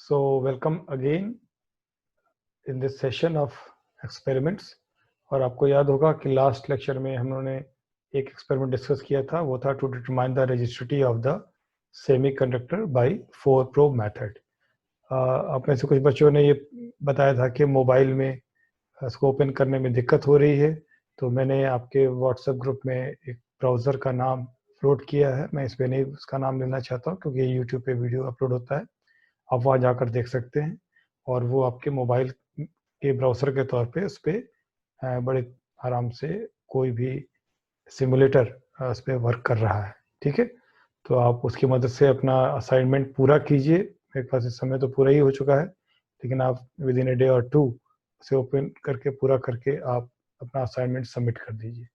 So welcome again in this session of experiments। और आपको याद होगा कि लास्ट लेक्चर में हमने एक एक्सपेरिमेंट डिस्कस किया था, वो था to determine the resistivity of the semiconductor by 4 probe method. आप में से कुछ बच्चों ने ये बताया था कि मोबाइल में इसको ओपन करने में दिक्कत हो रही है, तो मैंने आपके व्हाट्सएप ग्रुप में एक ब्राउज़र का नाम अपलोड किया है। मैं इस पर नहीं उसका नाम लेना चाहता हूँ क्योंकि यूट्यूब पे वीडियो अपलोड होता है, आप वहाँ जाकर देख सकते हैं। और वो आपके मोबाइल के ब्राउज़र के तौर पे उस पर बड़े आराम से कोई भी सिमुलेटर उस पर वर्क कर रहा है। ठीक है, तो आप उसकी मदद से अपना असाइनमेंट पूरा कीजिए। मेरे पास इस समय तो पूरा ही हो चुका है, लेकिन आप विद इन ए डे और 2 उसे ओपन करके पूरा करके आप अपना असाइनमेंट सबमिट कर दीजिए,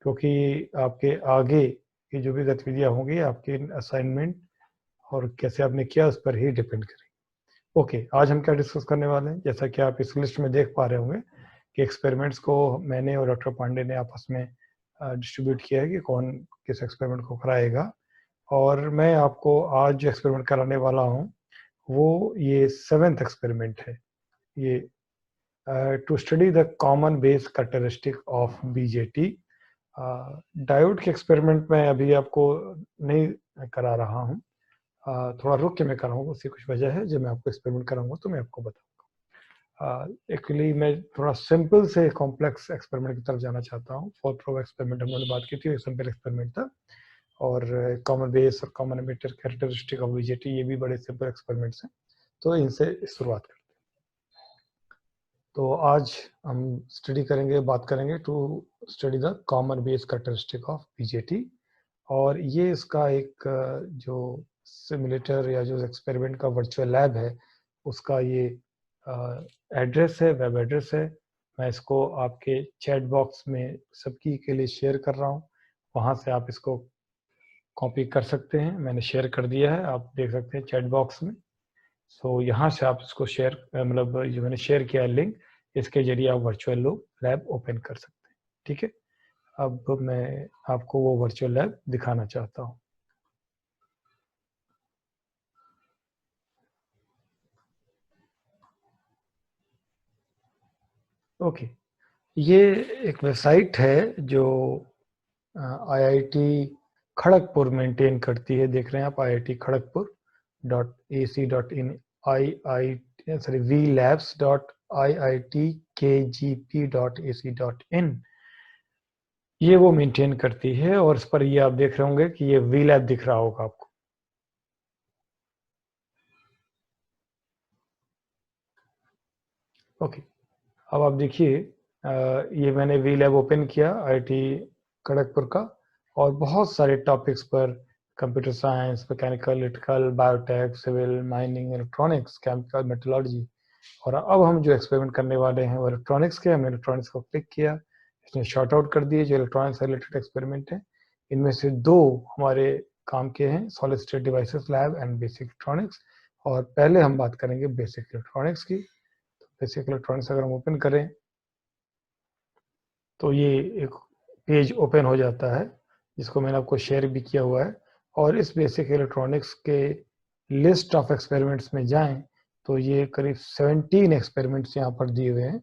क्योंकि आपके आगे की जो भी गतिविधियाँ होंगी आपके असाइनमेंट और कैसे आपने किया उस पर ही डिपेंड करेगी। ओके, आज हम क्या डिस्कस करने वाले हैं? जैसा कि आप इस लिस्ट में देख पा रहे होंगे कि एक्सपेरिमेंट्स को मैंने और डॉक्टर पांडे ने आपस में डिस्ट्रीब्यूट किया है कि कौन किस एक्सपेरिमेंट को कराएगा। और मैं आपको आज जो एक्सपेरिमेंट कराने वाला हूँ वो ये 7th एक्सपेरिमेंट है। ये to study the common base characteristic of BJT. Diode के एक्सपेरिमेंट में अभी आपको नहीं करा रहा हूँ, थोड़ा रुक के मैं कराऊंगा। उसकी कुछ वजह है, जब मैं आपको एक्सपेरिमेंट कराऊंगा तो मैं आपको बताऊंगा। एक्चुअली मैं थोड़ा सिंपल से कॉम्प्लेक्स एक्सपेरिमेंट की तरफ जाना चाहता हूँ। 4 प्रोब एक्सपेरिमेंट हम लोगों ने बात की थी, एक सिंपल एक्सपेरिमेंट था, और कॉमन बेस और common emitter characteristic of BJT, ये भी बड़े सिंपल एक्सपेरिमेंट्स हैं, तो इनसे शुरुआत करते हैं। तो आज हम स्टडी करेंगे, बात करेंगे to study the common base characteristic of BJT. और ये इसका एक जो सिमुलेटर या जो एक्सपेरिमेंट का वर्चुअल लैब है उसका ये एड्रेस है, वेब एड्रेस है। मैं इसको आपके चैट बॉक्स में सबकी के लिए शेयर कर रहा हूँ, वहाँ से आप इसको कॉपी कर सकते हैं। मैंने शेयर कर दिया है, आप देख सकते हैं चैट बॉक्स में। सो यहाँ से आप इसको शेयर, मतलब जो मैंने शेयर किया है लिंक, इसके जरिए आप वर्चुअल लैब ओपन कर सकते हैं। ठीक है, अब मैं आपको वो वर्चुअल लैब दिखाना चाहता हूँ। ओके, ये एक वेबसाइट है जो IIT खड़गपुर मेंटेन करती है। देख रहे हैं आप, IIT खड़गपुर.ac.in, VLabs.iitkgp.ac.in, ये वो मेंटेन करती है। और इस पर ये आप देख रहे होंगे कि ये VLab दिख रहा होगा आपको। ओके, अब आप देखिए, ये मैंने VLab ओपन किया IIT खड़गपुर का, और बहुत सारे टॉपिक्स पर, computer science, mechanical, electrical, biotech, civil, mining, electronics, chemical, metallurgy. और अब हम जो एक्सपेरिमेंट करने वाले हैं वो इलेक्ट्रॉनिक्स के। हमने इलेक्ट्रॉनिक्स को क्लिक किया, इसने शॉर्ट आउट कर दिए जो इलेक्ट्रॉनिक्स से रिलेटेड एक्सपेरिमेंट है। इनमें से 2 हमारे काम के हैं, solid state devices lab and basic electronics. और पहले हम बात करेंगे बेसिक इलेक्ट्रॉनिक्स की। बेसिक इलेक्ट्रॉनिक्स अगर हम ओपन करें तो ये एक पेज ओपन हो जाता है, जिसको मैंने आपको शेयर भी किया हुआ है। और इस बेसिक इलेक्ट्रॉनिक्स के लिस्ट ऑफ एक्सपेरिमेंट्स में जाएं तो ये करीब 17 एक्सपेरिमेंट्स यहाँ पर दिए हुए हैं,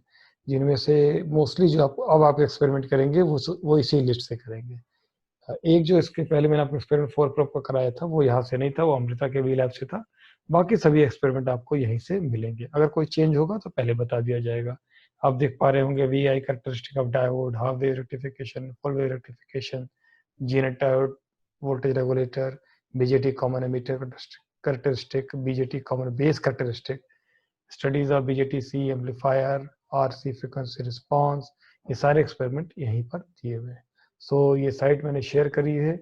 जिनमें से मोस्टली जो आप एक्सपेरिमेंट करेंगे वो इसी लिस्ट से करेंगे। एक जो इसके पहले मैंने आपको एक्सपेरिमेंट 4 प्रोब का कराया था वो यहाँ से नहीं था, वो अमृता के VLab से था। बाकी सभी एक्सपेरिमेंट आपको यहीं से मिलेंगे। अगर कोई चेंज होगा तो पहले बता दिया जाएगा। आप देख पा रहे होंगे VI characteristic of diode, half wave rectification, full wave rectification, Zener diode, voltage regulator, BJT common emitter characteristic, BJT common base characteristic, studies of BJT-C amplifier, RC frequency response, ये सारे एक्सपेरिमेंट यहीं पर दिए हुए हैं। सो ये साइट मैंने share करी है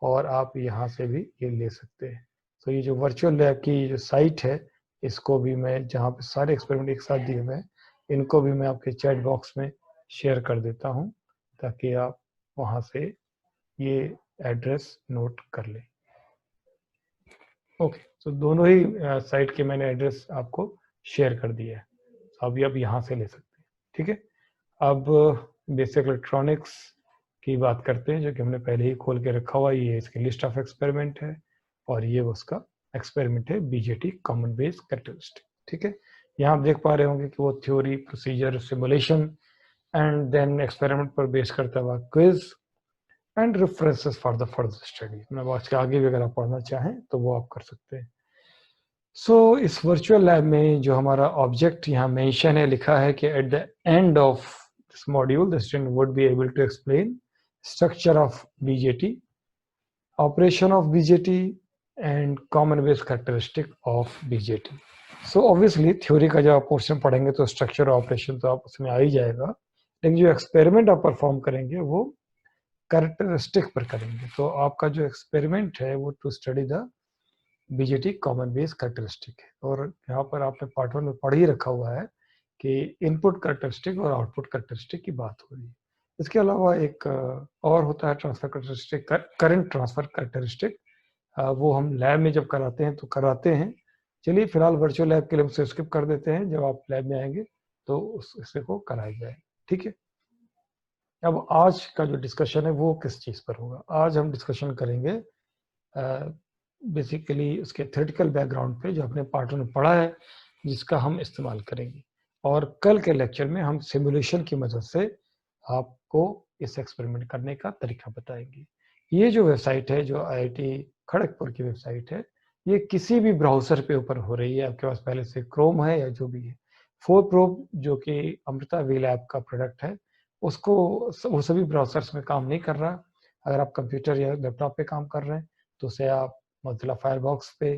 और आप यहाँ से भी ये ले सकते हैं। सो ये जो वर्चुअल लैब की जो साइट है, इसको भी मैं, जहाँ पे सारे एक्सपेरिमेंट एक साथ दिए हुए हैं, इनको भी मैं आपके चैट बॉक्स में शेयर कर देता हूँ, ताकि आप वहाँ से ये एड्रेस नोट कर लें। ओके, तो दोनों ही साइट के मैंने एड्रेस आपको शेयर कर दिया है, अभी आप यहाँ से ले सकते हैं। ठीक है, अब बेसिक इलेक्ट्रॉनिक्स की बात करते हैं, जो कि हमने पहले ही खोल के रखा हुआ है। ये इसकी लिस्ट ऑफ एक्सपेरिमेंट है और ये उसका एक्सपेरिमेंट है बीजेटी कॉमन बेस कैरेक्टरिस्टिक। ठीक है, यहाँ आप देख पा रहे होंगे कि वो theory, procedure, simulation and then experiment पर बेस करता हुआ quiz and references for the further study. मतलब आज के आगे भी अगर आप पढ़ना चाहें तो वो आप कर सकते हैं। सो इस वर्चुअल लैब में जो हमारा ऑब्जेक्ट यहाँ मेंशन है, लिखा है कि at the end of this module the student would be able to explain structure of BJT, operation of BJT and common base characteristic of BJT. So obviously theory का जब आप पोर्शन पढ़ेंगे तो स्ट्रक्चर ऑपरेशन तो आप उसमें आ ही जाएगा, लेकिन जो एक्सपेरिमेंट आप परफॉर्म करेंगे वो कैरेक्टरिस्टिक पर करेंगे। तो आपका जो एक्सपेरिमेंट है वो to study the BJT common base characteristic है। और यहाँ पर आपने पार्ट 1 में पढ़ ही रखा हुआ है कि इनपुट कैरेक्टरिस्टिक और आउटपुट कैरेक्टरिस्टिक की बात हो रही है। इसके अलावा एक और होता है transfer characteristic, current transfer characteristic. वो हम लैब में जब कराते हैं तो कराते हैं। चलिए फिलहाल वर्चुअल लैब के लिए उसे स्किप कर देते हैं, जब आप लैब में आएंगे तो उससे को कराया जाए। ठीक है, अब आज का जो डिस्कशन है वो किस चीज़ पर होगा? आज हम डिस्कशन करेंगे बेसिकली उसके थ्योरेटिकल बैकग्राउंड पे जो अपने पार्ट में पढ़ा है, जिसका हम इस्तेमाल करेंगे। और कल के लेक्चर में हम सिमुलेशन की मदद से आपको इस एक्सपेरिमेंट करने का तरीका बताएंगे। ये जो वेबसाइट है, जो IIT खड़गपुर की वेबसाइट है, ये किसी भी ब्राउज़र पे ऊपर हो रही है। आपके पास पहले से क्रोम है या जो भी है, 4 प्रो जो कि अमृता वी लैब का प्रोडक्ट है, उसको वो सभी ब्राउज़र्स में काम नहीं कर रहा। अगर आप कंप्यूटर या लैपटॉप पे काम कर रहे हैं तो उसे आप मोज़िला फायरफॉक्स पे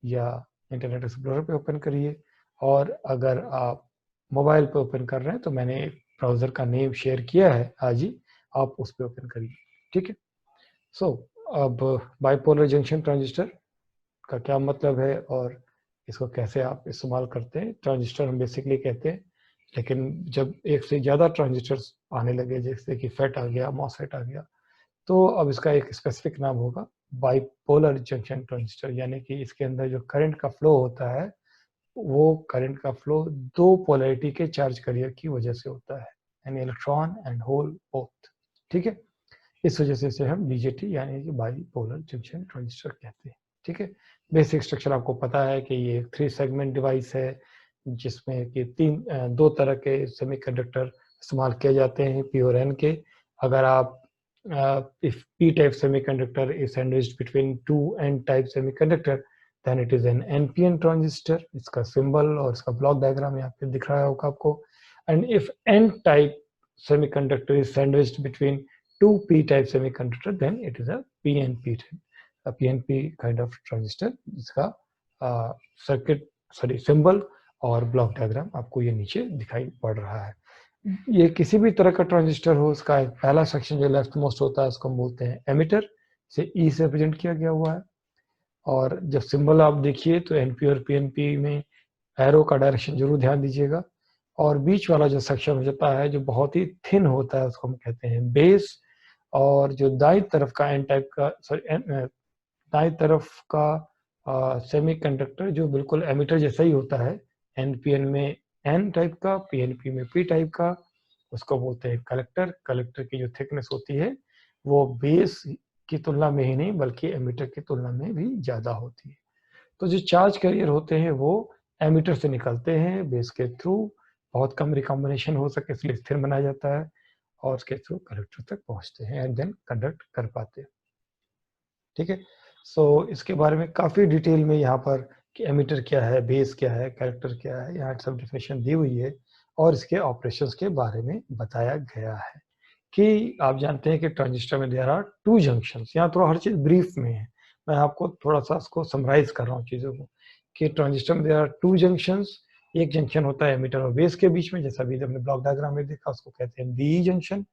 या इंटरनेट एक्सप्लोरर पे ओपन करिए। और अगर आप मोबाइल पे ओपन कर रहे हैं तो मैंने ब्राउज़र का नेम शेयर किया है आज ही, आप उस पे ओपन करिए। ठीक है, सो अब बाइपोलर जंक्शन ट्रांजिस्टर का क्या मतलब है और इसको कैसे आप इस्तेमाल करते हैं। ट्रांजिस्टर हम बेसिकली कहते हैं, लेकिन जब एक से ज़्यादा ट्रांजिस्टर्स आने लगे, जैसे कि फेट आ गया, मॉसफेट आ गया, तो अब इसका एक स्पेसिफिक नाम होगा बाइपोलर जंक्शन ट्रांजिस्टर। यानी कि इसके अंदर जो करंट का फ्लो होता है वो करंट का फ्लो दो पोलैरिटी के चार्ज कैरियर की वजह से होता है, यानी इलेक्ट्रॉन एंड होल बोथ। ठीक है, इस वजह से इसे हम बीजेटी यानी कि बाइपोलर जंक्शन ट्रांजिस्टर कहते हैं। ठीक है, बेसिक स्ट्रक्चर आपको पता है कि ये 3 सेगमेंट डिवाइस है, जिसमें कि दो तरह के सेमीकंडक्टर इस्तेमाल किए जाते हैं, पी और एन के। अगर आप if p type semiconductor is sandwiched between two n type semiconductor, then it is an npn transistor। इसका सिंबल और इसका ब्लॉक डायग्राम यहाँ पे दिख रहा होगा आपको। and if n type semiconductor is sandwiched between two p type semiconductor, then it is a pnp a pnp kind of transistor। इसका सर्किट सिंबल और ब्लॉक डायग्राम आपको ये नीचे दिखाई पड़ रहा है। ये किसी भी तरह का ट्रांजिस्टर हो, उसका एक पहला सेक्शन जो लेफ्ट मोस्ट होता है उसको हम बोलते हैं एमिटर, से ई से रिप्रेजेंट किया गया हुआ है। और जब सिंबल आप देखिए तो एनपी और पीएनपी में एरो का डायरेक्शन जरूर ध्यान दीजिएगा। और बीच वाला जो सेक्शन हो जाता है जो बहुत ही थिन होता है उसको हम कहते हैं बेस। और जो दाईं तरफ का एन टाइप का दाईं तरफ का सेमीकंडक्टर जो बिल्कुल एमिटर जैसा ही होता है, एनपीएन में एन टाइप का, पीएनपी में पी टाइप का, उसको बोलते हैं कलेक्टर। कलेक्टर की जो थिकनेस होती है वो बेस की तुलना में ही नहीं बल्कि एमिटर की तुलना में भी ज़्यादा होती है। तो जो चार्ज कैरियर होते हैं वो एमिटर से निकलते हैं बेस के थ्रू, बहुत कम रिकॉम्बिनेशन हो सके इसलिए स्थिर बनाया जाता है, और उसके थ्रू कलेक्टर तक पहुंचते हैं एंड देन कंडक्ट कर पाते हैं। ठीक है, सो इसके बारे में काफ़ी डिटेल में यहाँ पर कि एमिटर क्या है, बेस क्या है, कैरेक्टर क्या है, यहाँ सब डिफिनेशन दी हुई है और इसके ऑपरेशंस के बारे में बताया गया है। कि आप जानते हैं कि ट्रांजिस्टर में देयर आर 2 जंक्शंस। यहाँ थोड़ा हर चीज़ ब्रीफ में है, मैं आपको थोड़ा सा इसको समराइज कर रहा हूँ चीज़ों को, कि ट्रांजिस्टर में देयर आर 2 जंक्शंस। एक जंक्शन होता है एमिटर और बेस के बीच में, जैसा अभी हमने ब्लॉक डायग्राम में देखा, उसको कहते हैं बीई जंक्शन।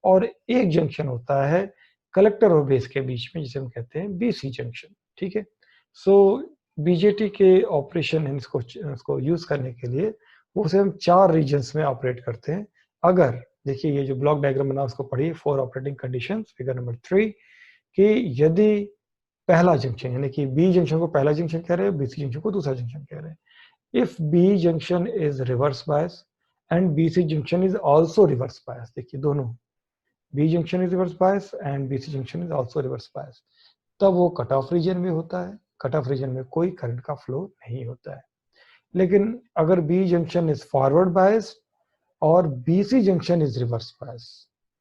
और एक जंक्शन होता है कलेक्टर और बेस के बीच में, जिसे हम कहते हैं बीसी जंक्शन। ठीक है, सो बीजेटी के ऑपरेशन इसको यूज करने के लिए उसे हम 4 रीजन्स में ऑपरेट करते हैं। अगर देखिए ये जो ब्लॉक डायग्राम बना उसको पढ़िए, 4 ऑपरेटिंग कंडीशंस, फिगर नंबर 3, कि यदि पहला जंक्शन यानी कि बी जंक्शन को पहला जंक्शन कह रहे हैं, बीसी जंक्शन को दूसरा जंक्शन कह रहे हैं, if B junction is reverse bias and BC junction is also reverse bias, देखिए दोनों, B junction is reverse bias and BC junction is also reverse bias, तब वो कट ऑफ रीजन में होता है। कट ऑफ रीजन में कोई current का फ्लो नहीं होता है। लेकिन अगर B junction is forward biased और BC junction is reverse bias,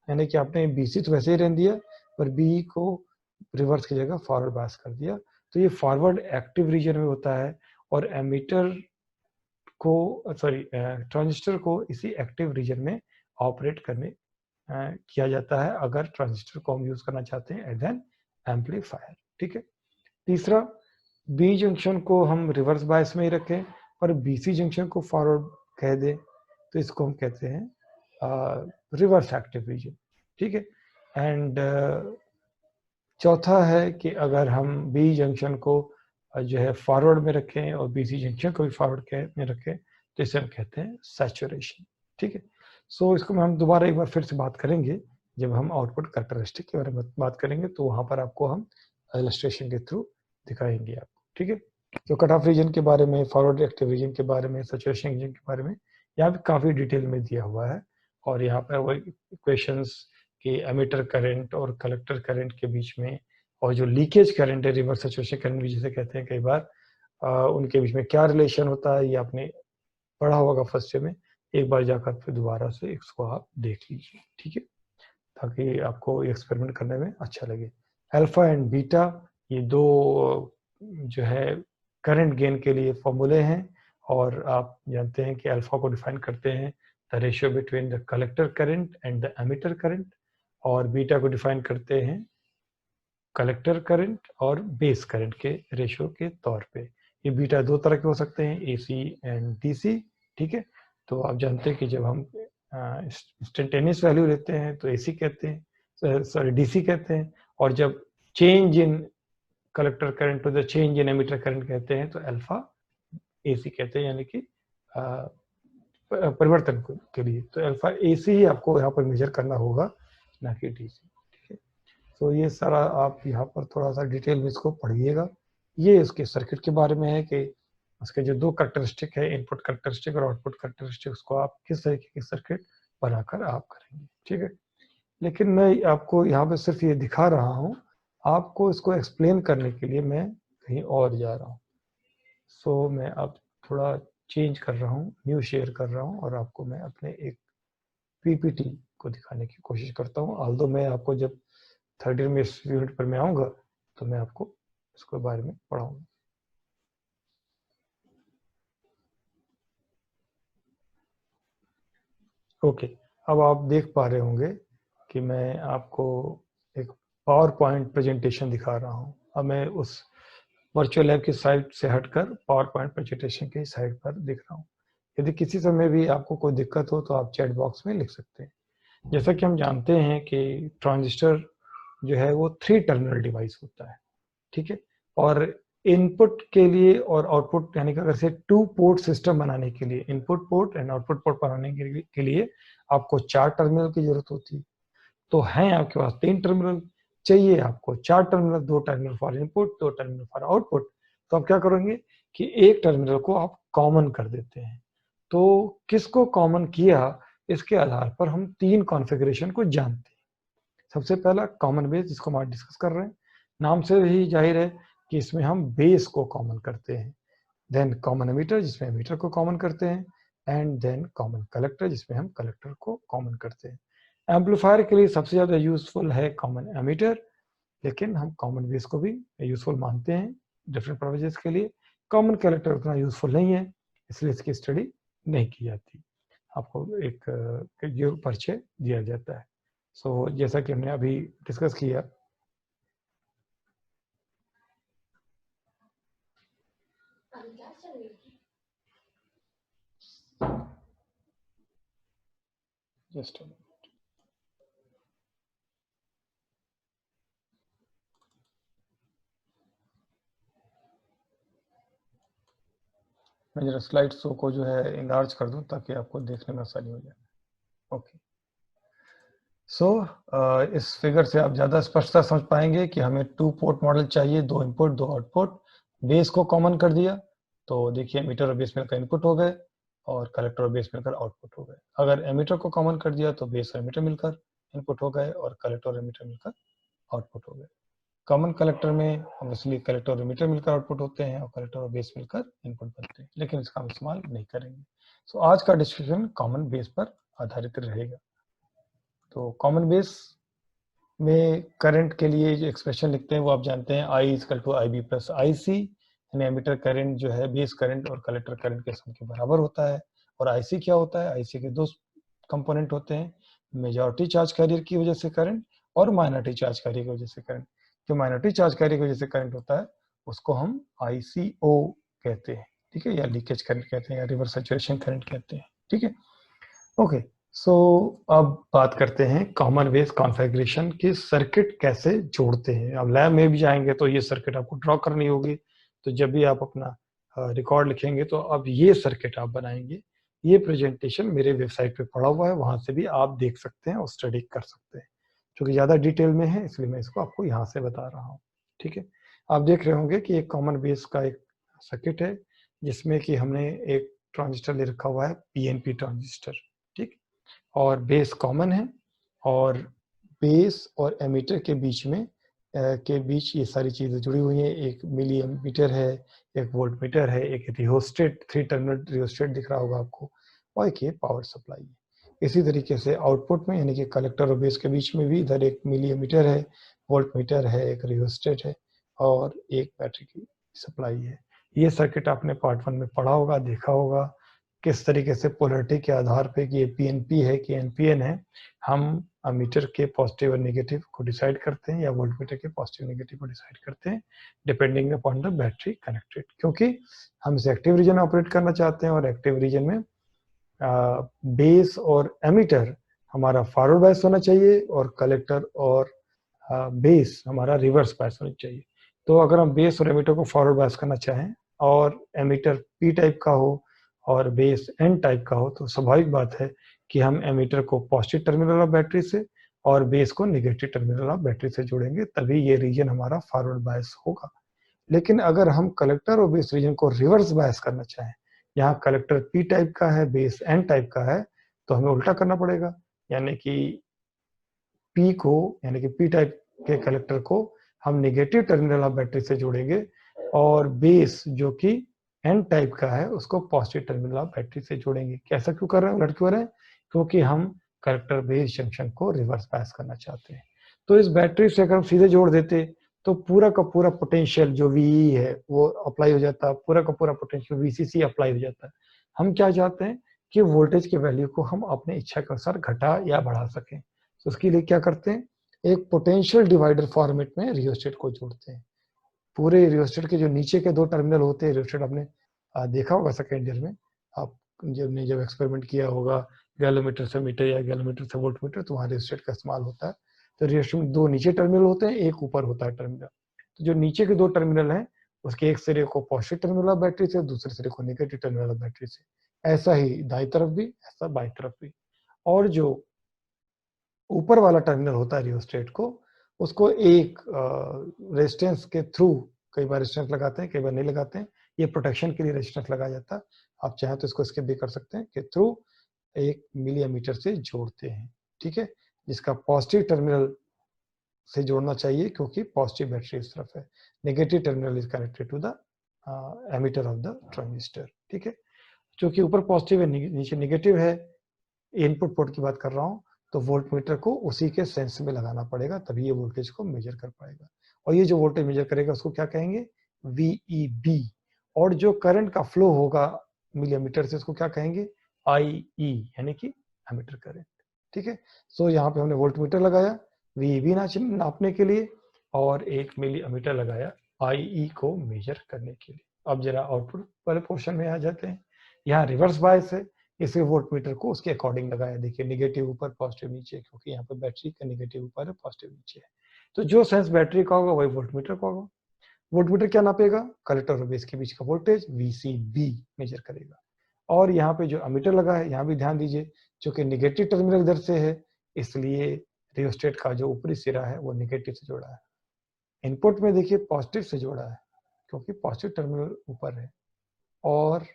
यानी कि आपने बीसी तो वैसे ही रहने दिया पर बी को रिवर्स की जगह फॉरवर्ड बायस कर दिया, तो ये फॉरवर्ड एक्टिव रीजन में होता है और एमीटर को ट्रांजिस्टर को इसी एक्टिव रीजन में ऑपरेट करने किया जाता है अगर ट्रांजिस्टर को हम यूज करना चाहते हैं एज एन एम्पलीफायर। ठीक है। तीसरा, बी जंक्शन को हम रिवर्स बायस में ही रखें पर बीसी जंक्शन को फॉरवर्ड कह दें तो इसको हम कहते हैं रिवर्स एक्टिव रीजन। ठीक है। एंड चौथा है कि अगर हम बी जंक्शन को जो है फॉरवर्ड में रखें और बीसी जंक्शन को भी फॉरवर्ड में रखें तो इसे हम कहते हैं सैचुरेशन। ठीक है। सो इसको हम दोबारा एक बार फिर से बात करेंगे जब हम आउटपुट कैरेक्टरिस्टिक के बारे में बात करेंगे, तो वहां पर आपको हम इलस्ट्रेशन के थ्रू दिखाएंगे आपको। ठीक है। तो कट ऑफ रीजन के बारे में, फॉरवर्ड एक्टिव रीजन के बारे में, सैचुरेशन रीजन के बारे में यहाँ पे काफी डिटेल में दिया हुआ है और यहाँ पर वो इक्वेशंस कि एमिटर करंट और कलेक्टर करंट के बीच में और जो लीकेज करंट है, रिवर्स सैचुरेशन करंट भी जिसे कहते हैं कई बार, उनके बीच में क्या रिलेशन होता है ये आपने पढ़ा होगा फर्स्ट ईयर में। एक बार जाकर फिर दोबारा से इसको आप देख लीजिए। ठीक है, ताकि आपको एक्सपेरिमेंट करने में अच्छा लगे। अल्फा एंड बीटा ये दो जो है करंट गेन के लिए फॉर्मूले हैं और आप जानते हैं कि अल्फा को डिफाइन करते हैं the ratio between the collector current and the emitter current और बीटा को डिफाइन करते हैं कलेक्टर करंट और बेस करंट के रेशियो के तौर पे। ये बीटा दो तरह के हो सकते हैं, एसी एंड डीसी। ठीक है, तो आप जानते हैं कि जब हम इंस्टेंटेनियस वैल्यू लेते हैं तो एसी कहते हैं, सॉरी डीसी कहते हैं, और जब change in collector current to the change in emitter current कहते हैं तो अल्फा एसी कहते हैं, यानी कि परिवर्तन के लिए। तो अल्फा एसी ही आपको यहाँ पर मेजर करना होगा, ना कि डीसी। ठीक है, तो ये सारा आप यहाँ पर थोड़ा सा डिटेल में इसको पढ़िएगा। ये इसके सर्किट के बारे में है कि उसके जो दो कैरेक्टरिस्टिक है, इनपुट कैरेक्टरिस्टिक और आउटपुट कैरेक्टरिस्टिक, उसको आप किस तरीके के सर्किट बनाकर आप करेंगे। ठीक है, लेकिन मैं आपको यहाँ पे सिर्फ ये दिखा रहा हूँ, आपको इसको एक्सप्लेन करने के लिए मैं कहीं और जा रहा हूँ। सो मैं अब थोड़ा चेंज कर रहा हूँ, न्यू शेयर कर रहा हूँ और आपको मैं अपने एक पीपीटी को दिखाने की कोशिश करता हूँ। ऑल्दो मैं आपको जब थर्ड ईयर में इस यूनिट पर मैं आऊँगा तो मैं आपको इसके बारे में पढ़ाऊँगा। ओके, अब आप देख पा रहे होंगे कि मैं आपको एक पावर पॉइंट प्रेजेंटेशन दिखा रहा हूँ। अब मैं उस वर्चुअल लैब की साइट से हटकर पावर पॉइंट प्रेजेंटेशन की साइट पर दिख रहा हूँ। यदि किसी समय भी आपको कोई दिक्कत हो तो आप चैट बॉक्स में लिख सकते हैं। जैसा कि हम जानते हैं कि ट्रांजिस्टर जो है वो 3 टर्मिनल डिवाइस होता है। ठीक है, और इनपुट के लिए और आउटपुट, यानी कि अगर से 2 पोर्ट सिस्टम बनाने के लिए, input port and output port बनाने के लिए आपको 4 टर्मिनल की जरूरत होती है। तो हैं आपके पास 3 टर्मिनल, चाहिए आपको 4 terminal, 2 terminal for input, 2 terminal for output. तो आप क्या करेंगे कि एक टर्मिनल को आप कॉमन कर देते हैं। तो किसको कॉमन किया, इसके आधार पर हम 3 कॉन्फ़िगरेशन को जानते हैं। सबसे पहला कॉमन बेस, जिसको हम आज डिस्कस कर रहे हैं। नाम से ही जाहिर है कि इसमें हम बेस को कॉमन करते हैं। देन कॉमन एमीटर, जिसमें एमीटर को कॉमन करते हैं, एंड देन कॉमन कलेक्टर, जिसमें हम कलेक्टर को कॉमन करते हैं। एम्पलीफायर के लिए सबसे ज्यादा यूजफुल है कॉमन एमीटर, लेकिन हम कॉमन बेस को भी यूजफुल मानते हैं डिफरेंट पर्पजेस के लिए। कॉमन कलेक्टर उतना यूजफुल नहीं है, इसलिए इसकी स्टडी नहीं की जाती, आपको एक परिचय दिया जाता है। सो जैसा कि हमने अभी डिस्कस किया, जस्ट मैं जरा स्लाइड शो को जो है इनलार्ज कर दूं ताकि आपको देखने में आसानी हो जाए। ओके, सो इस फिगर से आप ज़्यादा स्पष्टता समझ पाएंगे कि हमें 2 पोर्ट मॉडल चाहिए, 2 इनपुट 2 आउटपुट। बेस को कॉमन कर दिया तो देखिए एमीटर और बेस मिलकर इनपुट हो गए और कलेक्टर और बेस मिलकर आउटपुट हो गए। अगर एमीटर को कॉमन कर दिया तो बेस और एमीटर मिलकर इनपुट हो गए और कलेक्टर और एमीटर मिलकर आउटपुट हो गए। कॉमन कलेक्टर में ऑब्वियसली कलेक्टर और एमिटर मिलकर आउटपुट होते हैं और कलेक्टर और बेस मिलकर इनपुट बनते हैं, लेकिन इसका हम इस्तेमाल नहीं करेंगे। सो आज का डिस्कशन कॉमन बेस पर आधारित रहेगा। तो कॉमन बेस में करंट के लिए जो एक्सप्रेशन लिखते हैं वो आप जानते हैं, I equal to IB plus IC, यानी एमिटर करंट जो है बेस करंट और कलेक्टर करंट के सम के बराबर होता है। और IC क्या होता है? IC के दो कंपोनेंट होते हैं, मेजॉरिटी चार्ज कैरियर की वजह से करंट और माइनॉरिटी चार्ज कैरियर की वजह से करंट। जो माइनॉरिटी चार्ज कैरियर की वजह से करंट होता है उसको हम ICO कहते हैं, ठीक है, या लीकेज करंट कहते हैं या रिवर्स सैचुरेशन करंट कहते हैं, ठीक है। ओके, सो अब बात करते हैं कॉमन बेस कॉन्फ़िगरेशन की सर्किट कैसे जोड़ते हैं। अब लैब में भी जाएंगे तो ये सर्किट आपको ड्रॉ करनी होगी, तो जब भी आप अपना रिकॉर्ड लिखेंगे तो अब ये सर्किट आप बनाएंगे। ये प्रेजेंटेशन मेरे वेबसाइट पे पड़ा हुआ है, वहां से भी आप देख सकते हैं और स्टडी कर सकते हैं। क्योंकि ज़्यादा डिटेल में है इसलिए मैं इसको आपको यहाँ से बता रहा हूँ, ठीक है। आप देख रहे होंगे कि एक कॉमन बेस का एक सर्किट है जिसमें कि हमने एक ट्रांजिस्टर ले रखा हुआ है, PNP ट्रांजिस्टर, ठीक, और बेस कॉमन है और बेस और एमीटर के बीच में ये सारी चीजें जुड़ी हुई हैं। एक मिली एमीटर है, एक वोल्ट मीटर है, एक रियोस्टेट 3 टर्मिनल रियोस्टेट दिख रहा होगा आपको, और एक ये पावर सप्लाई है। इसी तरीके से आउटपुट में यानी कि कलेक्टर और बेस के बीच में भी इधर एक मिली एमीटर है, वोल्ट मीटर है, एक रियोस्टेट है और एक बैटरी की सप्लाई है। ये सर्किट आपने पार्ट 1 में पढ़ा होगा, देखा होगा किस तरीके से पोलैरिटी के आधार पे कि ये PNP है कि NPN है, हम अमीटर के पॉजिटिव और नेगेटिव को डिसाइड करते हैं या वोल्टमीटर के पॉजिटिव नेगेटिव को डिसाइड करते हैं depending upon the battery connected, क्योंकि हम इसे एक्टिव रीजन में ऑपरेट करना चाहते हैं और एक्टिव रीजन में बेस और एमीटर हमारा फॉरवर्ड बायस होना चाहिए और कलेक्टर और बेस हमारा रिवर्स बायस होना चाहिए। तो अगर हम बेस और एमीटर को फॉरवर्ड बायस करना चाहें और एमीटर P टाइप का हो और बेस N टाइप का हो, तो स्वाभाविक बात है कि हम एमीटर को पॉजिटिव टर्मिनल ऑफ बैटरी से और बेस को नेगेटिव टर्मिनल ऑफ बैटरी से जोड़ेंगे, तभी ये रीजन हमारा फॉरवर्ड बायस होगा। लेकिन अगर हम कलेक्टर और बेस रीजन को रिवर्स बायस करना चाहें, यहाँ कलेक्टर P टाइप का है, बेस N टाइप का है, तो हमें उल्टा करना पड़ेगा, यानी कि P को यानी कि P टाइप के कलेक्टर को हम नेगेटिव टर्मिनल ऑफ बैटरी से जोड़ेंगे और बेस जो कि N टाइप का है उसको पॉजिटिव टर्मिनल ऑफ बैटरी से जोड़ेंगे। कैसा क्यों कर रहे हैं, उलट क्यों रहे हैं? क्योंकि हम कलेक्टर बेस जंक्शन को रिवर्स बायस करना चाहते हैं। तो इस बैटरी से अगर हम सीधे जोड़ देते तो पूरा का पूरा पोटेंशियल जो VE है वो अप्लाई हो जाता, पूरा का पूरा पोटेंशियल VCC अप्लाई हो जाता है। हम क्या चाहते हैं कि वोल्टेज के वैल्यू को हम अपने इच्छा के अनुसार घटा या बढ़ा सकें। तो उसके लिए क्या करते हैं, एक पोटेंशियल डिवाइडर फॉर्मेट में रियोस्टेट को जोड़ते हैं। पूरे रियोस्टेट के जो नीचे के 2 टर्मिनल होते हैं, रियोस्टेट आपने देखा होगा सेकेंड ईयर में, आप जब एक्सपेरिमेंट किया होगा गैलोमीटर से मीटर या गैलोमीटर से वोल्ट मीटर, तो वहाँ रियोस्टेट का इस्तेमाल होता है। तो रियोस्टेट में 2 नीचे टर्मिनल होते हैं, एक ऊपर होता है टर्मिनल। तो जो नीचे के 2 टर्मिनल हैं उसके एक सिरे को पॉजिटिव टर्मिनल ऑफ बैटरी से, दूसरे सिरे को नेगेटिव टर्मिनल ऑफ बैटरी से। ऐसा ही दाईं तरफ भी, ऐसा बाईं तरफ भी। और जो ऊपर वाला टर्मिनल होता है रियोस्टेट को, उसको एक रेजिस्टेंस के थ्रू, कई बार रेजिस्टेंस लगाते हैं कई बार नहीं लगाते हैं, ये प्रोटेक्शन के लिए रेजिस्टेंस लगाया जाता है, आप चाहें तो इसको स्किप भी कर सकते हैं, के थ्रू एक मिली एमीटर से जोड़ते हैं, ठीक है, जिसका पॉजिटिव टर्मिनल से जोड़ना चाहिए क्योंकि पॉजिटिव बैटरी इस तरफ है, negative terminal is connected to the emitter of the transistor, ठीक है। क्योंकि ऊपर पॉजिटिव है नीचे नेगेटिव है, इनपुट पोर्ट की बात कर रहा हूं, तो वोल्ट मीटर को उसी के सेंस में लगाना पड़ेगा, तभी ये वोल्टेज को मेजर कर पाएगा। और ये जो वोल्टेज मेजर करेगा उसको क्या कहेंगे, VEB। और जो करंट का फ्लो होगा मिलीमीटर से उसको क्या कहेंगे, IE, यानी कि एमीटर करंट, ठीक है। सो यहाँ पे हमने वोल्ट मीटर लगाया VEB नापने के लिए और एक मिली एमीटर लगाया IE को मेजर करने के लिए। अब जरा आउटपुट वाले पोर्शन में आ जाते हैं। यहाँ रिवर्स बायस है, इसलिए वोल्ट मीटर को उसके अकॉर्डिंग लगाया। देखिए नेगेटिव ऊपर पॉजिटिव नीचे, क्योंकि यहाँ पे बैटरी का नेगेटिव ऊपर है पॉजिटिव नीचे है, तो जो सेंस बैटरी का होगा वही वोल्ट मीटर का होगा। वोल्ट मीटर क्या नापेगा, कलेक्टर और बेस के बीच का वोल्टेज VCB मेजर करेगा। और यहाँ पे जो अमीटर लगा है, यहाँ भी ध्यान दीजिए, चूंकि नेगेटिव टर्मिनल इधर से है इसलिए रियोस्टेट का जो ऊपरी सिरा है वो नेगेटिव से जोड़ा है। इनपुट में देखिए पॉजिटिव से जोड़ा है क्योंकि पॉजिटिव टर्मिनल ऊपर है, और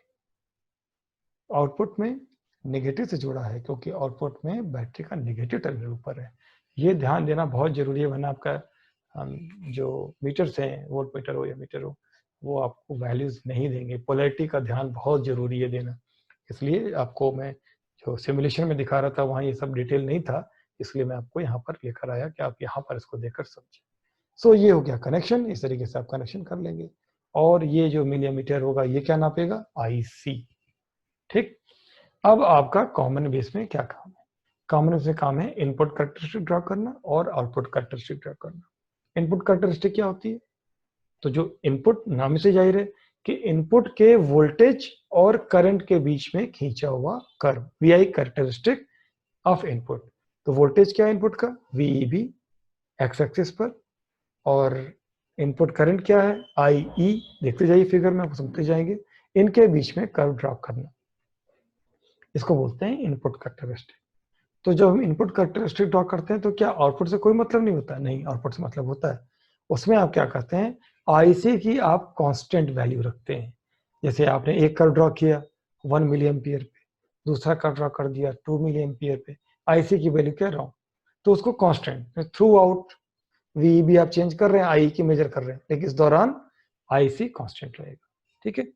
आउटपुट में नेगेटिव से जोड़ा है क्योंकि आउटपुट में बैटरी का नेगेटिव टर्मिनल ऊपर है। ये ध्यान देना बहुत जरूरी है, वरना आपका हम जो मीटर्स हैं, वोल्ट मीटर हो या मीटर हो, वो आपको वैल्यूज नहीं देंगे। पोलैरिटी का ध्यान बहुत जरूरी है देना, इसलिए आपको मैं जो सिमुलेशन में दिखा रहा था वहाँ ये सब डिटेल नहीं था, इसलिए मैं आपको यहाँ पर लेकर आया कि आप यहाँ पर इसको देखकर समझें। सो ये हो गया कनेक्शन, इस तरीके से आप कनेक्शन कर लेंगे। और ये जो मिलीमीटर होगा ये क्या नापेगा? IC। ठीक, अब आपका कॉमन बेस में क्या काम है? कॉमन बेस में काम है इनपुट कैरेक्टरिस्टिक ड्रॉ करना और आउटपुट कैरेक्टरिस्टिक ड्रॉ करना। इनपुट कैरेक्टरिस्टिक क्या होती है? तो जो इनपुट, नाम से जाहिर है कि इनपुट के वोल्टेज और करंट के बीच में खींचा हुआ curve, VI characteristic of input. तो वोल्टेज क्या है इनपुट का? VEB एक्स एक्सिस पर, और इनपुट करंट क्या है? IE। देखते जाइए फिगर में, आप समझते जाएंगे। इनके बीच में कर्व ड्रॉ करना, इसको बोलते हैं इनपुट कैरेक्टरिस्टिक। तो जब हम इनपुट कैरेक्टरिस्टिक ड्रॉ करते हैं तो क्या आउटपुट से कोई मतलब नहीं होता? नहीं, आउटपुट से मतलब होता है। उसमें आप क्या करते हैं? IC की आप कांस्टेंट वैल्यू रखते हैं। जैसे आपने एक कर्व ड्रॉ किया 1 मिली एम्पियर पे, दूसरा कर्व ड्रॉ कर दिया 2 मिली एम्पियर पे, IC की वैल्यू क्या रहा, तो उसको कांस्टेंट थ्रू आउट VEB आप चेंज कर रहे हैं, IE की मेजर कर रहे हैं, लेकिन इस दौरान IC कांस्टेंट रहेगा। ठीक है,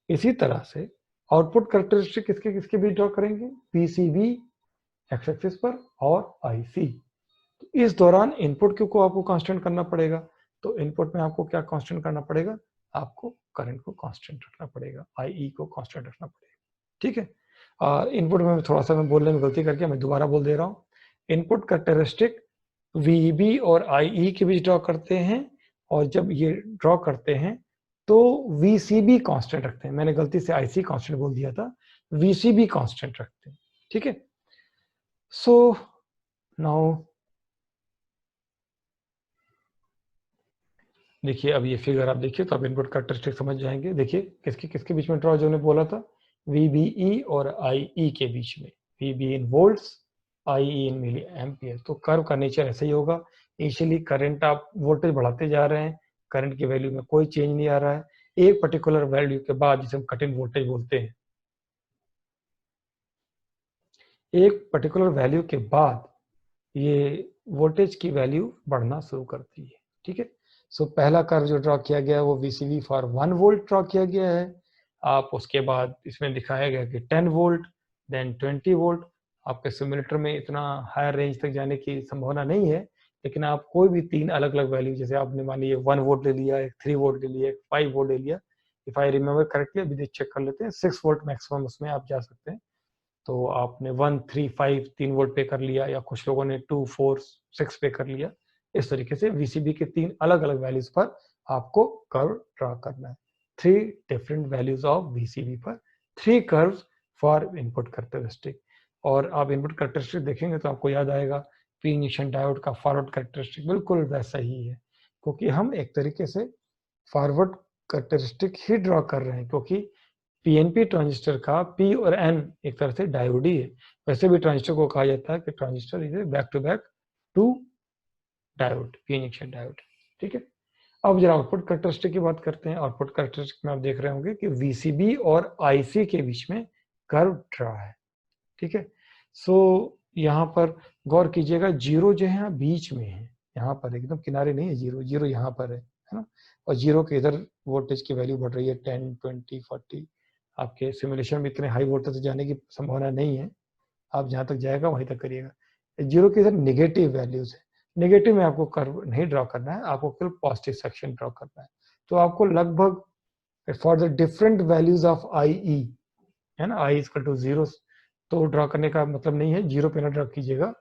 इसी तरह से आउटपुट कैरेक्टरिस्टिक किसके किसके बीच ड्रॉ करेंगे? PCB एक्स एक्सिस पर और IC। तो इस दौरान इनपुट को आपको कांस्टेंट करना पड़ेगा। तो इनपुट में आपको क्या कांस्टेंट करना पड़ेगा? आपको करंट को कांस्टेंट रखना पड़ेगा, IE को कांस्टेंट रखना पड़ेगा। ठीक है, इनपुट में थोड़ा सा मैं बोलने में गलती करके मैं दोबारा बोल दे रहा हूँ। इनपुट कैरेक्टरिस्टिक VEB और IE के बीच ड्रॉ करते हैं, और जब ये ड्रॉ करते हैं तो VCB कांस्टेंट रखते हैं। मैंने गलती से IC कांस्टेंट बोल दिया था, VCB कांस्टेंट रखते हैं। ठीक है, सो नाउ देखिए, अब ये फिगर आप देखिए तो आप इनपुट कैरेक्टरिस्टिक समझ जाएंगे। देखिए किसके किसके बीच में ड्रॉ, जो ने बोला था VBE और IE के बीच में, VBE इन वोल्ट्स, IE इन मिली एम्पियर। तो कर्व का नेचर ऐसे ही होगा। इनिशियली करंट, आप वोल्टेज बढ़ाते जा रहे हैं, करंट की वैल्यू में कोई चेंज नहीं आ रहा है। एक पर्टिकुलर वैल्यू के बाद, जिसे हम कट इन वोल्टेज बोलते हैं, एक पर्टिकुलर वैल्यू के बाद ये वोल्टेज की वैल्यू बढ़ना शुरू करती है। ठीक है, सो पहला कर्व जो ड्रॉ किया गया है वो VCB फॉर 1 वोल्ट ड्रॉ किया गया है। आप उसके बाद इसमें दिखाया गया कि 10 वोल्ट, देन 20 वोल्ट। आपके सिमुलेटर में इतना हायर रेंज तक जाने की संभावना नहीं है, लेकिन आप कोई भी 3 अलग अलग वैल्यू, जैसे आपने मान लिया 1 वोल्ट ले लिया, एक 3 वोल्ट ले लिया, एक 5 वोल्ट ले लिया, इफ आई रिमेम्बर करेक्टली, अभी चेक कर लेते हैं, 6 वोल्ट मैक्सिमम उसमें आप जा सकते हैं। तो आपने 1, 3, 5 3 वोल्ट पे कर लिया, या कुछ लोगों ने 2, 4, 6 पे कर लिया। इस तरीके से VCB के 3 अलग अलग वैल्यूज पर आपको कर्व ड्रॉ करना है। 3 डिफरेंट वैल्यूज ऑफ VCB पर 3 कर्व्स फॉर इनपुट कैरेक्टरिस्टिक। और आप इनपुट कैरेक्टरिस्टिक देखेंगे तो आपको याद आएगा पी इंजेक्शन डायोड का फॉरवर्ड कैरेक्टरिस्टिक बिल्कुल वैसा ही है, क्योंकि हम एक तरीके से फॉरवर्ड कैरेक्टरिस्टिक ही ड्रॉ कर रहे हैं, क्योंकि PNP ट्रांजिस्टर का P और N एक तरह से डायोड ही है। वैसे भी ट्रांजिस्टर को कहा जाता है कि transistor is back to back two diode, P N junction diode. ठीक है, अब जरा आउटपुट कैरेक्टरिस्टिक की बात करते हैं। आउटपुट कैरेक्टरिस्टिक में आप देख रहे होंगे कि VCB और IC के बीच में कर्व ड्रॉ है। ठीक है, सो यहाँ पर गौर कीजिएगा, जीरो जो है बीच में है, यहाँ पर एकदम किनारे नहीं है जीरो, जीरो यहाँ पर है ना। और जीरो के इधर वोल्टेज की वैल्यू बढ़ रही है 10, 20, 40। आपके सिमुलेशन में इतने हाई वोल्टेज जाने की संभावना नहीं है, आप जहाँ तक जाएगा वहीं तक करिएगा। जीरो के इधर नेगेटिव वैल्यूज है, नेगेटिव में आपको कर्व नहीं ड्रॉ करना है, आपको केवल पॉजिटिव सेक्शन ड्रॉ करना है। तो आपको लगभग for the different values of IE, है ना, I इक्वल टू 0, तो ड्रॉ करने का मतलब नहीं है जीरो पे ना ड्रॉ कीजिएगा।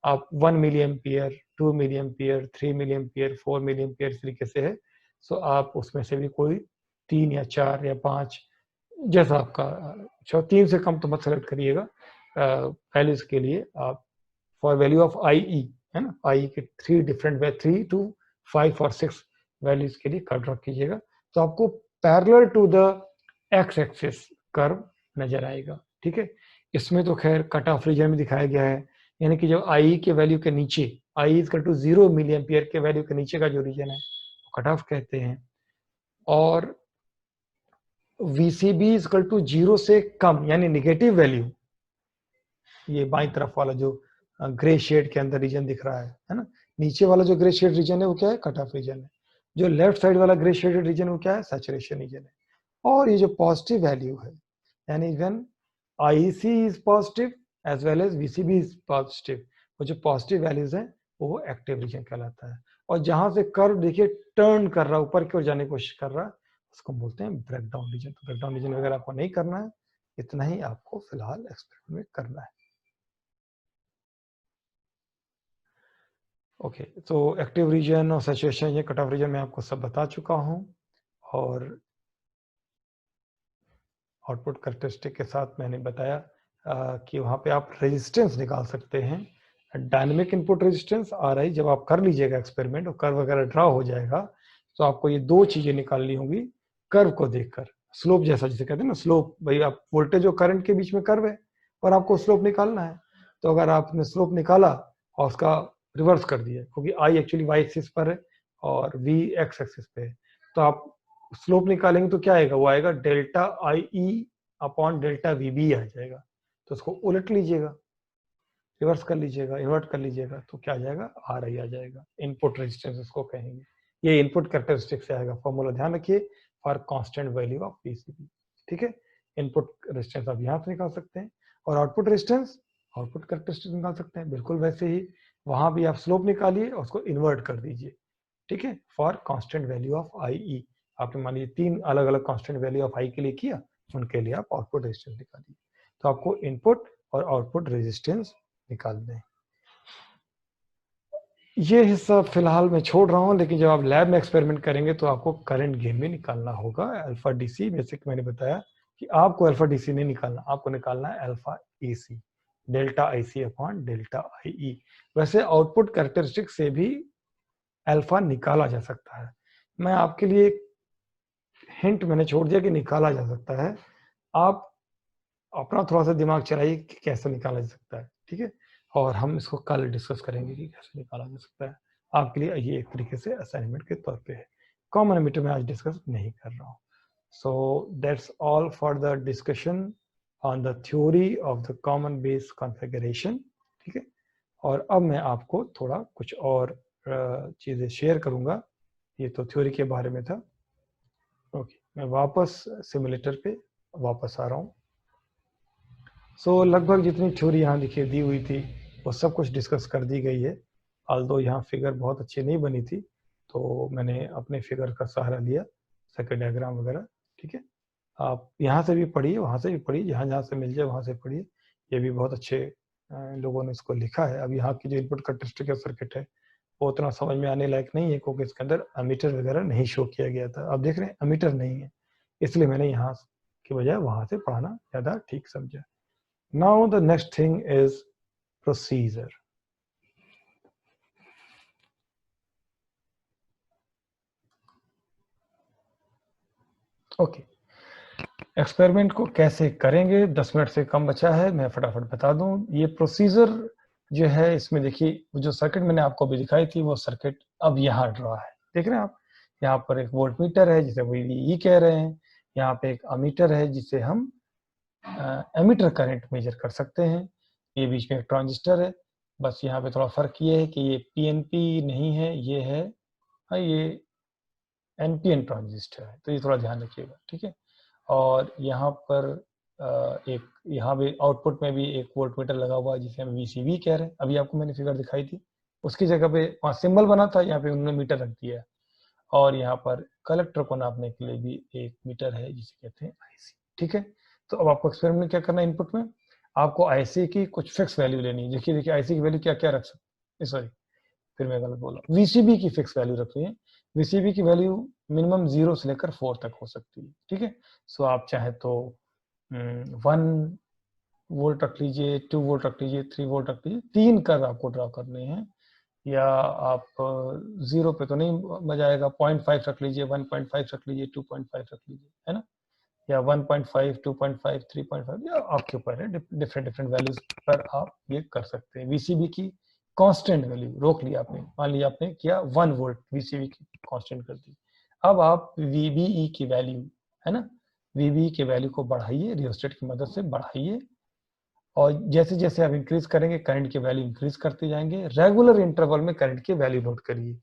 आप 1 milliampere, 2 milliampere, 3 milliampere, 4 milliampere इस तरीके से है। सो आप उसमें से भी कोई 3 या 4 या 5, जैसा आपका, 3 से कम तो मत सेलेक्ट करिएगा वैल्यूज के लिए। आप फॉर वैल्यू ऑफ IE, है ना, IE के 3 डिफरेंट 3 to 5 और 6 वैल्यूज के लिए कर्व ड्रॉ कीजिएगा। तो आपको parallel to the X axis curve नजर आएगा। ठीक है, इसमें तो खैर कट ऑफ रीजन में दिखाया गया है, यानी कि जब IE के वैल्यू के नीचे, I equal to 0 milliampere के वैल्यू के नीचे का जो रीजन है वो कट ऑफ कहते हैं। और VCB इक्वल टू 0 से कम यानी निगेटिव वैल्यू, ये बाईं तरफ वाला जो ग्रे शेड के अंदर रीजन दिख रहा है ना, नीचे वाला जो ग्रे शेड रीजन है वो क्या है, कट ऑफ रीजन है। जो लेफ्ट साइड वाला ग्रे शेडेड रीजन वो क्या है, सैचुरेशन रीजन है। और ये जो पॉजिटिव वैल्यू है, यानी when IEC is positive as well as VCB is positive, वो जो पॉजिटिव वैल्यूज हैं वो एक्टिव रीजन कहलाता है। और जहां से कर्व देखिए टर्न कर रहा है, ऊपर की ओर जाने की कोशिश कर रहा है, उसको बोलते हैं ब्रेकडाउन रीजन। तो ब्रेकडाउन रीजन वगैरह आपको नहीं करना है, इतना ही आपको फिलहाल एक्सपेरिमेंट में करना है। ओके, तो एक्टिव रीजन और सैचुरेशन, ये कट ऑफ रीजन मैं आपको सब बता चुका हूं। और आउटपुट कैरेक्टरिस्टिक के साथ मैंने बताया कि वहाँ पे आप रेजिस्टेंस निकाल सकते हैं। डायनेमिक इनपुट रेजिस्टेंस RI जब आप कर लीजिएगा एक्सपेरिमेंट और कर्व वगैरह ड्रा हो जाएगा, तो आपको ये दो चीजें निकालनी होंगी कर्व को देखकर। स्लोप जैसा जिसे कहते हैं ना, स्लोप, भाई आप वोल्टेज और करंट के बीच में कर्व है और आपको स्लोप निकालना है। तो अगर आपने स्लोप निकाला और उसका रिवर्स कर दिया, क्योंकि I एक्चुअली Y एक्सिस पर है और V X एक्सिस पे है, तो आप स्लोप निकालेंगे तो क्या आएगा, वो आएगा delta IE upon delta VB आ जाएगा। तो उसको उलट लीजिएगा, रिवर्स कर लीजिएगा, इन्वर्ट कर लीजिएगा, तो क्या आ जाएगा, RI आ जाएगा। इनपुट रेजिस्टेंस उसको कहेंगे। ये इनपुट कैरेक्टरिस्टिक से आएगा। फॉर्मूला ध्यान रखिए, for constant value of PCB। ठीक है, इनपुट रेजिस्टेंस आप यहाँ से निकाल सकते हैं और आउटपुट रेजिस्टेंस, आउटपुट कैरेक्टरिस्टिक निकाल सकते हैं। बिल्कुल वैसे ही वहां भी आप स्लोप निकालिए और उसको इन्वर्ट कर दीजिए। ठीक है, for constant value of IE। आपने मान लीजिए 3 अलग अलग कांस्टेंट वैल्यू ऑफ I के लिए किया, उनके लिए आप आउटपुट रेजिस्टेंस निकालिए। तो आपको इनपुट और आउटपुट रेजिस्टेंस निकालने हैं। ये हिस्सा फिलहाल मैं छोड़ रहा हूं, लेकिन जब आप लैब में एक्सपेरिमेंट करेंगे तो आपको करंट गेन भी निकालना होगा। अल्फा DC, बेसिक मैंने बताया कि आपको अल्फा DC नहीं निकालना, आपको निकालना है alpha AC, delta IC upon delta IE। वैसे आउटपुट कैरेक्टरिस्टिक से भी अल्फा निकाला जा सकता है। मैं आपके लिए एक हिंट मैंने छोड़ दिया कि निकाला जा सकता है। आप अपना थोड़ा सा दिमाग चलाइए कि कैसे निकाला जा सकता है। ठीक है, और हम इसको कल डिस्कस करेंगे कि कैसे निकाला जा सकता है। आपके लिए ये एक तरीके से असाइनमेंट के तौर पे है। कॉमन एमिटर में आज डिस्कस नहीं कर रहा हूँ। So that's all for the discussion on the theory of the common base configuration. ठीक है, और अब मैं आपको थोड़ा कुछ और चीज़ें शेयर करूँगा। ये तो थ्योरी के बारे में था। ओके, मैं वापस सिमुलेटर पे वापस आ रहा हूँ। सो लगभग जितनी थ्योरी यहाँ देखिए दी हुई थी वो सब कुछ डिस्कस कर दी गई है। ऑल्दो यहाँ फिगर बहुत अच्छी नहीं बनी थी, तो मैंने अपने फिगर का सहारा लिया, सर्किट डायग्राम वगैरह। ठीक है, आप यहाँ से भी पढ़िए, वहाँ से भी पढ़िए, जहाँ जहाँ से मिल जाए वहाँ से पढ़िए। ये भी बहुत अच्छे लोगों ने इसको लिखा है। अब यहाँ की जो इनपुट कैरेक्टरिस्टिक सर्किट है वो उतना समझ में आने लायक नहीं है, क्योंकि इसके अंदर अमीटर वगैरह नहीं शो किया गया था। अब देख रहे हैं अमीटर नहीं है, इसलिए मैंने यहाँ की बजाय वहाँ से पढ़ाना ज़्यादा ठीक समझा। Now the next thing is procedure. Okay, experiment को कैसे करेंगे, 10 मिनट से कम बचा है, मैं फटाफट बता दूं। ये प्रोसीजर जो है, इसमें देखिए जो सर्किट मैंने आपको अभी दिखाई थी वो सर्किट अब यहाँ ड्रा है। देख रहे हैं आप, यहाँ पर एक वोल्ट मीटर है जिसे VVE कह रहे हैं। यहाँ पे एक अमीटर है जिसे हम एमीटर करंट मेजर कर सकते हैं। ये बीच में एक ट्रांजिस्टर है। बस यहाँ पे थोड़ा फर्क ये है कि ये PNP नहीं है, ये है, हाँ, ये NPN ट्रांजिस्टर है, तो ये थोड़ा ध्यान रखिएगा। ठीक है, और यहाँ पर एक यहाँ भी आउटपुट में भी एक वोल्ट मीटर लगा हुआ है जिसे हम VCB कह रहे हैं। अभी आपको मैंने फिगर दिखाई थी, उसकी जगह पे वहाँ सिंबल बना था, यहाँ पे उन्होंने मीटर रख दिया है। और यहाँ पर कलेक्टर को नापने के लिए भी एक मीटर है जिसे कहते हैं IC। ठीक है, तो अब आपको एक्सपेरिमेंट में क्या करना है, इनपुट में आपको IC की कुछ फिक्स वैल्यू लेनी है। देखिए IC की वैल्यू क्या क्या रख सकते, सॉरी फिर मैं गलत बोला, VCB की फिक्स वैल्यू रखनी है। VCB की वैल्यू मिनिमम 0 से लेकर 4 तक हो सकती है। ठीक है, सो आप चाहे तो 1 वोल्ट रख लीजिए, 2 वोल्ट रख लीजिए, 3 वोल्ट रख लीजिए, 3 कर्व आपको ड्रा करने हैं। या आप 0 पे तो नहीं बजाएगा, 0.5 रख लीजिए, 1.5 रख लीजिए, 2.5 रख लीजिए, है ना, या 1.5, 2.5, 3.5, या आपके ऊपर है। डिफरेंट डिफरेंट वैल्यूज पर आप ये कर सकते हैं। VCB की कांस्टेंट वैल्यू रोक लिया आपने, मान लिया आपने किया 1 वोल्ट, VCB की कांस्टेंट कर दी। अब आप VBE की वैल्यू, है ना, VBE की वैल्यू को बढ़ाइए, रियोस्टेट की मदद से बढ़ाइए और जैसे जैसे आप इंक्रीज करेंगे करंट की वैल्यू इंक्रीज करते जाएंगे। रेगुलर इंटरवल में करंट की वैल्यू नोट करिए।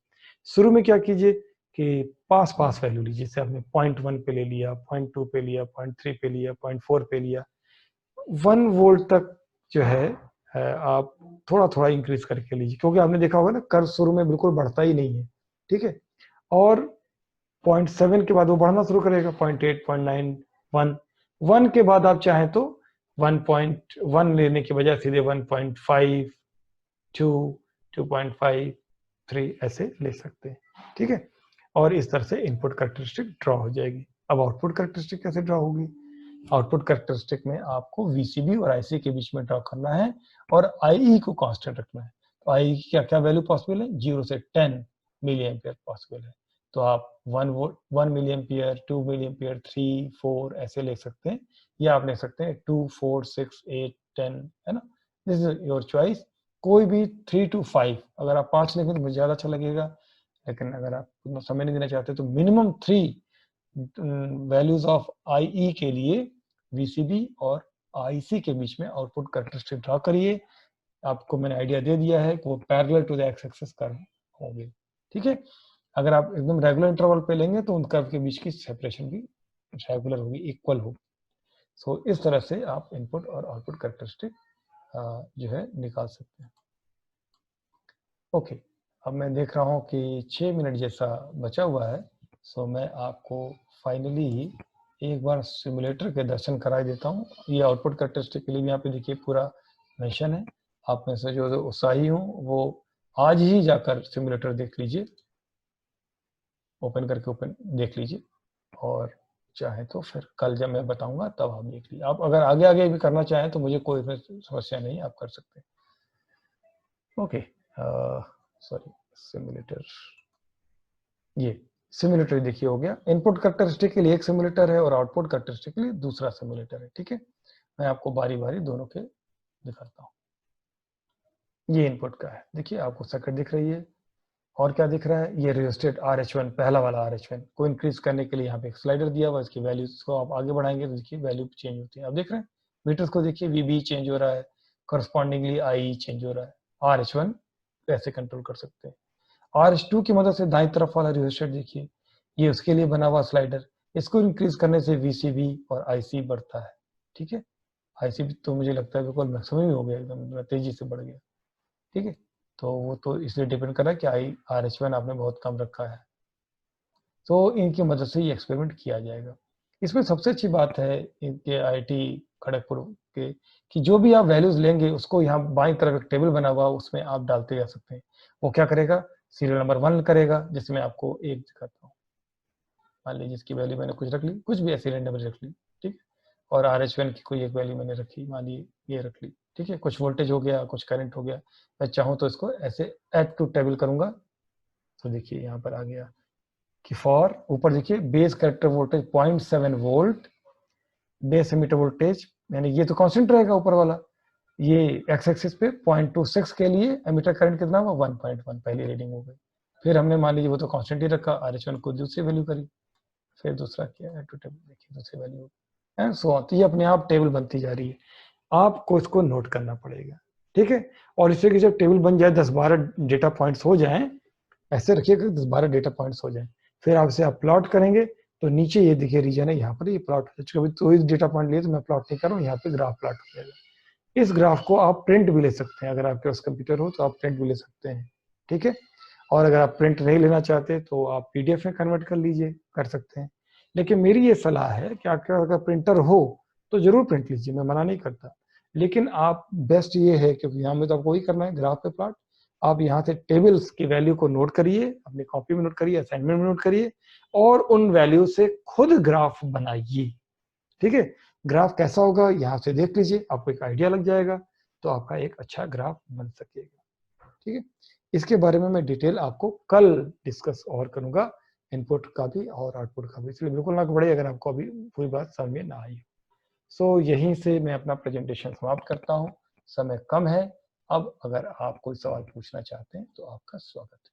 शुरू में क्या कीजिए कि पास पास वैल्यू लीजिए, जैसे आपने 0.1 पे ले लिया, 0.2 पे लिया, 0.3 पे लिया, 0.4 पे लिया, 1 वोल्ट तक जो है आप थोड़ा थोड़ा इंक्रीज करके लीजिए, क्योंकि आपने देखा होगा ना कर्व शुरू में बिल्कुल बढ़ता ही नहीं है, ठीक है। और 0.7 के बाद वो बढ़ना शुरू करेगा, 0.8, 0.9, 1, 1 के बाद आप चाहें तो 1.1 लेने के बजाय सीधे 1.5, 2, 2.5, 3 ऐसे ले सकते हैं, ठीक है। और इस तरह से इनपुट कैरेक्टरिस्टिक ड्रॉ हो जाएगी। अब आउटपुट कैरेक्टरिस्टिक कैसे ड्रॉ होगी? आउटपुट कैरेक्टरिस्टिक में आपको वीसीबी और आईसी के बीच में ड्रॉ करना है और आईई को कांस्टेंट रखना है। तो आई की क्या क्या वैल्यू पॉसिबल है? 0 से 10 मिली एम्पियर पॉसिबल है। तो आप 1 मिली एम्पियर, 2 मिली एम्पियर, 3, 4 ऐसे ले सकते हैं, या आप ले सकते हैं 2, 4, 6, 8, 10, है ना। This is your choice. कोई भी 3 to 5, अगर आप 5 लेंगे तो मुझे ज्यादा अच्छा लगेगा, लेकिन अगर आप उतना समय नहीं देना चाहते तो मिनिमम 3 वैल्यूज ऑफ आईई के लिए वीसीबी और आईसी के बीच में आउटपुट कैरेक्टरिस्टिक ड्रॉ करिए। आपको मैंने आइडिया दे दिया है कि वो parallel to the X axis curve होंगे, ठीक है। अगर आप एकदम रेगुलर इंटरवल पे लेंगे तो उन कर्व के बीच की सेपरेशन भी रेगुलर होगी, इक्वल होगी। सो इस तरह से आप इनपुट और आउटपुट कैरेक्टरिस्टिक जो है निकाल सकते हैं। ओके, अब मैं देख रहा हूँ कि 6 मिनट जैसा बचा हुआ है, सो मैं आपको फाइनली एक बार सिमुलेटर के दर्शन करा देता हूँ। ये आउटपुट कैरेक्टरिस्टिक के लिए यहाँ पे देखिए पूरा मेंशन है। आप में से जो उत्साही हो वो आज ही जाकर सिमुलेटर देख लीजिए, ओपन करके ओपन देख लीजिए, और चाहे तो फिर कल जब मैं बताऊंगा तब आप देख लीजिए। आप अगर आगे आगे भी करना चाहें तो मुझे कोई समस्या नहीं, आप कर सकते हैं। ओके, सॉरी, सिमुलेटर, ये सिमुलेटर देखिए हो गया। इनपुट कैरेक्टरिस्टिक के लिए एक सिमुलेटर है और आउटपुट कैरेक्टरिस्टिक के लिए दूसरा सिमुलेटर है, ठीक है। मैं आपको बारी बारी दोनों के दिखाता हूँ। ये इनपुट का है, देखिए आपको सर्किट दिख रही है, और क्या दिख रहा है? ये रियोस्टेट RH1, पहला वाला RH1 को इंक्रीज करने के लिए यहाँ पे एक स्लाइडर दिया हुआ है। इसकी वैल्यूज को आप आगे बढ़ाएंगे तो देखिए वैल्यू चेंज होती है। आप देख रहे हैं मीटर्स को, देखिए VB चेंज हो रहा है, करस्पॉन्डिंगली IE चेंज हो रहा है। RH1 कैसे कंट्रोल कर सकते हैं? RH2 की मदद से दाईं तरफ वाला रियोस्टेट देखिए, ये उसके लिए बना हुआ स्लाइडर, इसको इंक्रीज करने से VCB और IC बढ़ता है, ठीक है। IC तो मुझे लगता है बिल्कुल मैक्सिमम ही हो गया, एकदम तेजी से बढ़ गया, ठीक है। तो वो तो इसलिए डिपेंड कर रहा है कि RH1 आपने बहुत कम रखा है। तो इनकी मदद से ये एक्सपेरिमेंट किया जाएगा। इसमें सबसे अच्छी बात है इनके IIT खड़गपुर के, कि जो भी आप वैल्यूज लेंगे उसको यहाँ बाईं तरफ एक टेबल बना हुआ, उसमें आप डालते जा सकते हैं। वो क्या करेगा? सीरियल नंबर 1 करेगा, जिसमें आपको एक दिखाता हूँ। मान लीजिए इसकी वैल्यू मैंने कुछ रख ली, कुछ भी ऐसी रैंडम रख ली, ठीक। और RH1 की कोई एक वैल्यू मैंने रखी, मान ली ये रख ली, ठीक है। कुछ वोल्टेज हो गया, कुछ करंट हो गया। मैं चाहूँ तो इसको ऐसे ऐड टू टेबल करूंगा, तो देखिए यहाँ पर आ गया कि फॉर, ऊपर देखिए base character voltage 0.7 volt, base emitter voltage, यानी ये तो कांस्टेंट रहेगा ऊपर वाला। ये एक्स एक्सिस पे 0.26 के लिए एमिटर करंट कितना हुआ? 1.1, पहली रीडिंग हो गई। फिर हमने मान लीजिए वो तो कांस्टेंट ही रखा, RH1 को दूसरी वैल्यू करी, फिर दूसरा किया, ऐड टू टेबल, देखिए दूसरी वैल्यू एंड सो ऑन। तो ये अपने आप टेबल बनती जा रही है, आपको इसको नोट करना पड़ेगा, ठीक है। और इससे कि जब टेबल बन जाए, 10-12 डेटा पॉइंट्स हो जाएं, ऐसे रखिएगा 10-12 डेटा पॉइंट्स हो जाएं, फिर आपसे आप प्लॉट करेंगे तो नीचे ये देखिए रीजन है, यहाँ पर ये प्लॉट हो जाएगा। तो इस डेटा पॉइंट लिए तो मैं प्लॉट नहीं कर रहा हूँ, यहाँ पे ग्राफ प्लॉट हो जाएगा। इस ग्राफ को आप प्रिंट भी ले सकते हैं, अगर आपके पास कंप्यूटर हो तो आप प्रिंट भी ले सकते हैं, ठीक है। और अगर आप प्रिंट नहीं लेना चाहते तो आप PDF में कन्वर्ट कर लीजिए, कर सकते हैं। लेकिन मेरी ये सलाह है कि आपके अगर प्रिंटर हो तो जरूर प्रिंट लीजिए, मैं मना नहीं करता। लेकिन आप बेस्ट ये है, क्योंकि यहाँ में तो आपको वही करना है, ग्राफ पे प्लॉट। आप यहाँ से टेबल्स की वैल्यू को नोट करिए, अपनी कॉपी में नोट करिए, असाइनमेंट में नोट करिए, और उन वैल्यू से खुद ग्राफ बनाइए, ठीक है। ग्राफ कैसा होगा यहाँ से देख लीजिए, आपको एक आइडिया लग जाएगा, तो आपका एक अच्छा ग्राफ बन सकेगा, ठीक है। इसके बारे में मैं डिटेल आपको कल डिस्कस और करूंगा, इनपुट का भी और आउटपुट का भी, इसलिए बिल्कुल ना घबराइए अगर आपको अभी पूरी बात समझ में ना आई। सो यहीं से मैं अपना प्रेजेंटेशन समाप्त करता हूं, समय कम है। अब अगर आप कोई सवाल पूछना चाहते हैं तो आपका स्वागत है।